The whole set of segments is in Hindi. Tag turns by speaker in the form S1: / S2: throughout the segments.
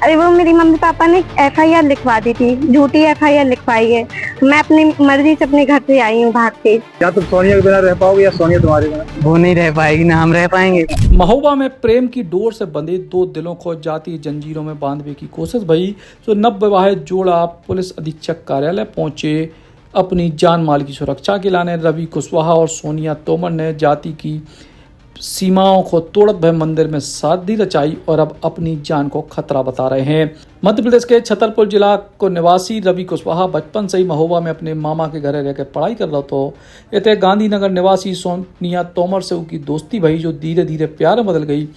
S1: अरे वो मेरी मम्मी पापा ने एफआईआर लिखवा दी थी, झूठी एफआईआर लिखवाई है। मैं अपनी मर्जी से अपने घर से आई हूँ भाग के।
S2: क्या तुम सोनिया के बिना रह पाओगे या सोनिया तुम्हारे बिना?
S3: वो नहीं रह पाएगी ना हम रह पाएंगे।
S4: महोबा में प्रेम की डोर से बंधे दो दिलों को जाती जंजीरों में बांधने की कोशिश भई तो नवविवाहित जोड़ा पुलिस अधीक्षक कार्यालय पहुंचे। अपनी जान माल की सुरक्षा के लाने रवि कुशवाहा और सोनिया तोमर ने जाति की सीमाओं को तोड़त भय मंदिर में शादी रचाई और अब अपनी जान को खतरा बता रहे हैं। मध्य प्रदेश के छतरपुर जिला को निवासी रवि कुशवाहा बचपन से ही महोबा में अपने मामा के घर रहकर पढ़ाई कर रहा तो इतने गांधीनगर निवासी सोनिया तोमर से उनकी दोस्ती भई जो धीरे धीरे प्यार में बदल गई।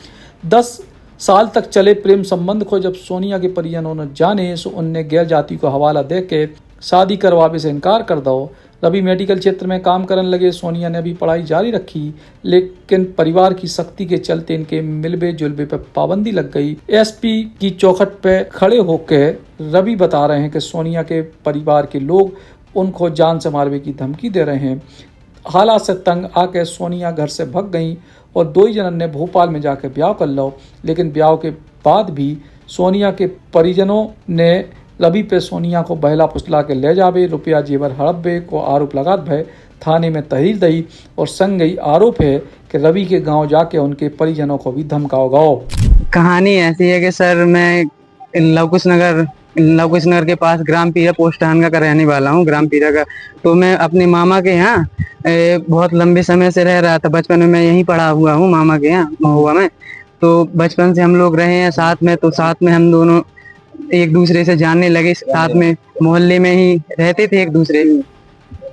S4: 10 साल तक चले प्रेम संबंध को जब सोनिया के परिजनों ने जाने सो उनने गैर जाति को हवाला दे के शादी करवावे से इनकार कर दो। रवि मेडिकल क्षेत्र में काम करने लगे। सोनिया ने भी पढ़ाई जारी रखी लेकिन परिवार की सख्ती के चलते इनके मिलबे जुलबे पर पाबंदी लग गई। एसपी की चौखट पे खड़े होकर रवि बता रहे हैं कि सोनिया के परिवार के लोग उनको जान से मारने की धमकी दे रहे हैं। हालात से तंग आकर सोनिया घर से भग गई और दो ही जनन ने भोपाल में जाकर ब्याह कर लो। लेकिन ब्याह के बाद भी सोनिया के परिजनों ने रवि पे सोनिया को बहला फुसला के ले जावे, रुपया जेवर हड़पे को आरोप लगात भय थाने में तहरीर दई और संग ही आरोप है कि रवि के गांव जाके उनके परिजनों को भी धमकाओ गाओ।
S3: कहानी ऐसी है कि सर मैं लवकुश नगर के पास ग्राम पीरा पोस्टान का रहने वाला हूँ, ग्राम पीरा का। तो मैं अपने मामा के यहाँ बहुत लंबे समय से रह रहा था। बचपन में मैं यहीं पढ़ा हुआ हूँ मामा के यहाँ महुआ में। तो बचपन से हम लोग रहे हैं साथ में, तो साथ में हम दोनों एक दूसरे से जानने लगे, साथ में मोहल्ले में ही रहते थे एक दूसरे।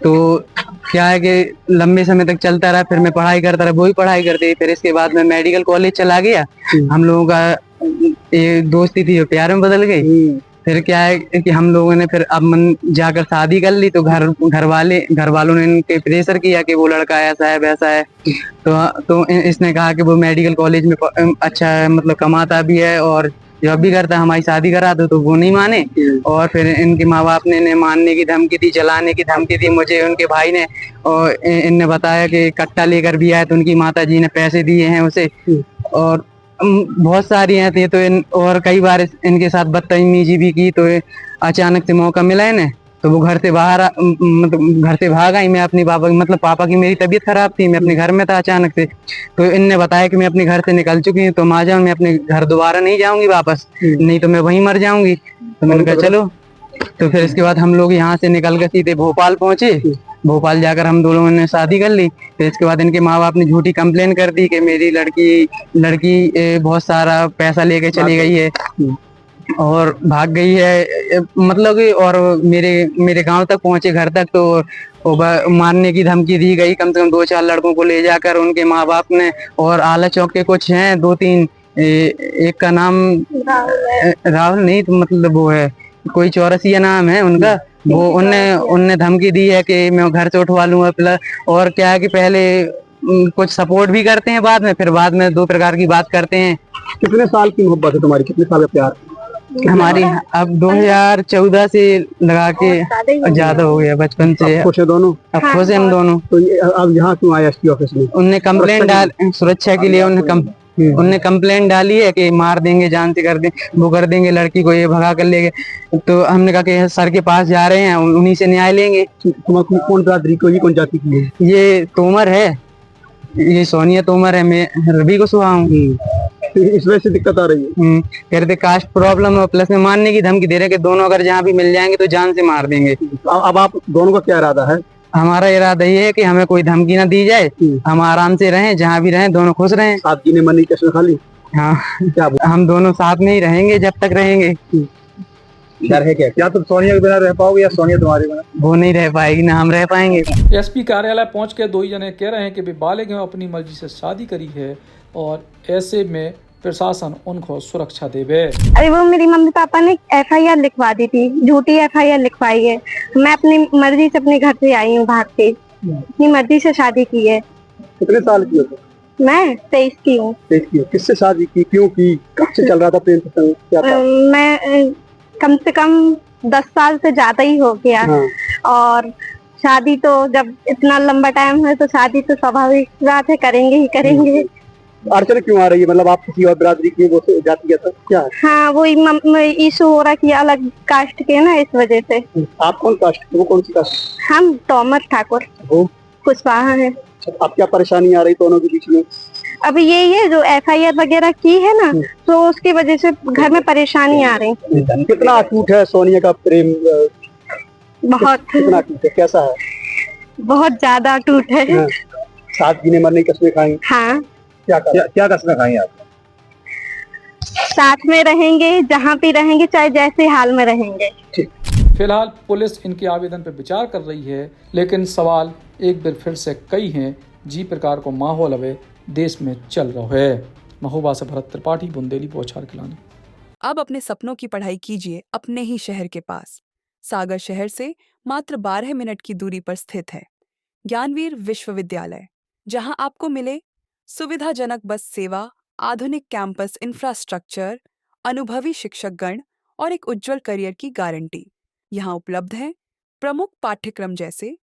S3: तो क्या है कि लंबे समय तक चलता रहा। फिर मैं पढ़ाई करता रहा, वो भी पढ़ाई करते। फिर इसके बाद मैं मेडिकल कॉलेज चला गया। हम लोगों का एक दोस्ती थी वो प्यार में बदल गई। फिर क्या है कि हम लोगों ने फिर अब मन जाकर शादी कर ली। तो घर वालों ने इनके प्रेशर किया कि वो लड़का ऐसा है वैसा है। तो इसने कहा कि वो मेडिकल कॉलेज में अच्छा है, मतलब कमाता भी है और जॉब भी करता है, हमारी शादी करा दो। तो वो नहीं माने और फिर इनके माँ बाप ने मारने की धमकी दी, जलाने की धमकी दी मुझे उनके भाई ने। और इनने बताया कि कट्टा लेकर भी आया तो उनकी माता जी ने पैसे दिए हैं उसे। और बहुत सारी हैं तो और कई बार इनके साथ बदतमीजी भी की। तो अचानक से मौका मिला इन्हें तो वो घर से भाग आई। मैं अपनी पापा की मेरी तबीयत खराब थी, मैं अपने घर में था अचानक से। तो इनने बताया कि मैं अपने घर से निकल चुकी हूँ, तुम आ जाओ, मैं अपने घर दोबारा नहीं जाऊंगी वापस, नहीं तो मैं वहीं मर जाऊंगी। तो मैंने कहा चलो। तो फिर इसके बाद हम लोग यहाँ से निकल कर सीधे भोपाल पहुंचे। भोपाल जाकर हम दोनों ने शादी कर ली। फिर इसके बाद इनके माँ बाप ने झूठी कंप्लेन कर दी कि मेरी लड़की बहुत सारा पैसा लेके चली गई है और भाग गई है, मतलब कि। और मेरे गांव तक पहुंचे, घर तक, तो मारने की धमकी दी गई कम से कम 2-4 लड़कों को ले जाकर उनके माँ बाप ने। और आला चौक के कुछ हैं 2-3, एक का नाम राहुल नहीं तो मतलब वो है कोई चौरसिया नाम है उनका। वो उनने धमकी दी है कि मैं घर से उठवा लूंगा। प्लस और क्या है कि पहले कुछ सपोर्ट भी करते हैं, फिर बाद में 2 प्रकार की बात करते हैं।
S2: कितने साल की मोहब्बत है तुम्हारी? कितने साल का प्यार?
S3: हमारी अब 2014 से लगा के ज्यादा हो गया, बचपन से।
S2: खुश है दोनों?
S3: अब खुश है हम दोनों।
S2: तो अब यहाँ क्यों आए एसपी ऑफिस में?
S3: उनने कंप्लेंट सुरक्षा के लिए उनने कंप्लेंट डाली है कि मार देंगे, जान से कर देंगे लड़की को, ये भगा कर ले गए। तो हमने कहा कि सर के पास जा रहे हैं, उन्हीं से न्याय लेंगे।
S2: तुम्हारी कौन बिरादरी को, ये कौन जाति की है?
S3: ये तोमर है, ये सोनिया तोमर है, मैं रवि कुशवाहा हूँ।
S2: इस वजह से दिक्कत आ रही है?
S3: कहते कास्ट प्रॉब्लम है, प्लस में मारने की धमकी दे रहे कि दोनों अगर जहाँ भी मिल जाएंगे तो जान से मार देंगे।
S2: अब आप दोनों का क्या इरादा है?
S3: हमारा इरादा ये है कि हमें कोई धमकी ना दी जाए, हम आराम से रहें, जहाँ भी रहें दोनों खुश रहें।
S2: आप जी ने मनी कैसे खा ली?
S3: हाँ, क्या हम दोनों साथ में ही रहेंगे जब तक रहेंगे।
S2: डर है क्या तुम सोनिया के बिना रह पाओगे या सोनिया तुम्हारे बिना?
S3: वो नहीं रह पाएगी ना हम रह पाएंगे।
S4: एसपी कार्यालय पहुंच के दो ही जने कह रहे हैं कि वे बालिग हैं, अपनी मर्जी से शादी करी है और ऐसे में प्रशासन उनको सुरक्षा देवे।
S1: अरे वो मेरी मम्मी पापा ने एफआईआर लिखवा दी थी, झूठी एफआईआर लिखवाई है। मैं अपनी मर्जी से अपने घर से आई हूँ भाग के, अपनी मर्जी से शादी की है।
S2: कितने साल की हो तुम?
S1: मैं 23 की हूँ।
S2: किससे शादी की, क्यों की, कब से चल रहा था प्रेम प्रसंग, क्या था?
S1: मैं कम से कम 10 साल से ज्यादा ही हो गया। और शादी तो जब इतना लंबा टाइम है तो शादी तो स्वाभाविक बात है, करेंगे ही करेंगे।
S2: अड़चन क्यों आ रही है? मतलब आप किसी और बिरादरी की वो जाति है, तो क्या है?
S1: हाँ वही इशू हो रहा कि अलग कास्ट के ना, इस वजह से।
S2: आप कौन कास्ट, वो कौन सी कास्ट?
S1: हम तोमर ठाकुर
S2: वो
S1: कुशवाहा है।
S2: अब क्या परेशानी आ रही दोनों के बीच में?
S1: अभी यही है जो एफआईआर वगैरह की है ना, तो उसकी वजह से घर में परेशानी आ रही।
S2: कितना अटूट है सोनिया का प्रेम?
S1: बहुत
S2: कितना अटूट है, कैसा है?
S1: बहुत ज्यादा टूट है।
S2: हाँ। साथ जीने मरने की कसमें खाई?
S1: हाँ,
S2: क्या कसमें खाई आप?
S1: साथ में रहेंगे, जहाँ भी रहेंगे, चाहे जैसे हाल में रहेंगे।
S4: फिलहाल पुलिस इनके आवेदन पर विचार कर रही है, लेकिन सवाल एक बार फिर से कई हैं जी प्रकार को माहौल अवे देश में चल रहा है। महोबा से भरत त्रिपाठी, बुंदेली पहुंचार खिलानी।
S5: अब अपने सपनों की पढ़ाई कीजिए अपने ही शहर के पास। सागर शहर से मात्र 12 मिनट की दूरी पर स्थित है ज्ञानवीर विश्वविद्यालय, जहां आपको मिले सुविधाजनक बस सेवा, आधुनिक कैंपस इंफ्रास्ट्रक्चर, अनुभवी शिक्षकगण और एक उज्जवल करियर की गारंटी। यहां उपलब्ध हैं प्रमुख पाठ्यक्रम जैसे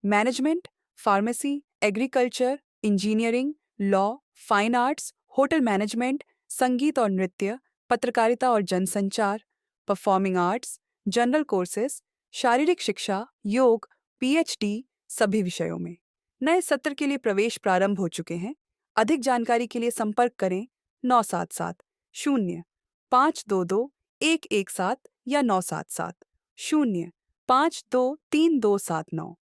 S5: management, pharmacy, agriculture, engineering, law, fine arts, hotel management, संगीत और नृत्य, पत्रकारिता और जनसंचार, परफॉर्मिंग आर्ट्स, जनरल कोर्सेज, शारीरिक शिक्षा, योग, पीएचडी सभी विषयों में। नए सत्र के लिए प्रवेश प्रारंभ हो चुके हैं। अधिक जानकारी के लिए संपर्क करें 977 0 522 117 या 977 0 523 279।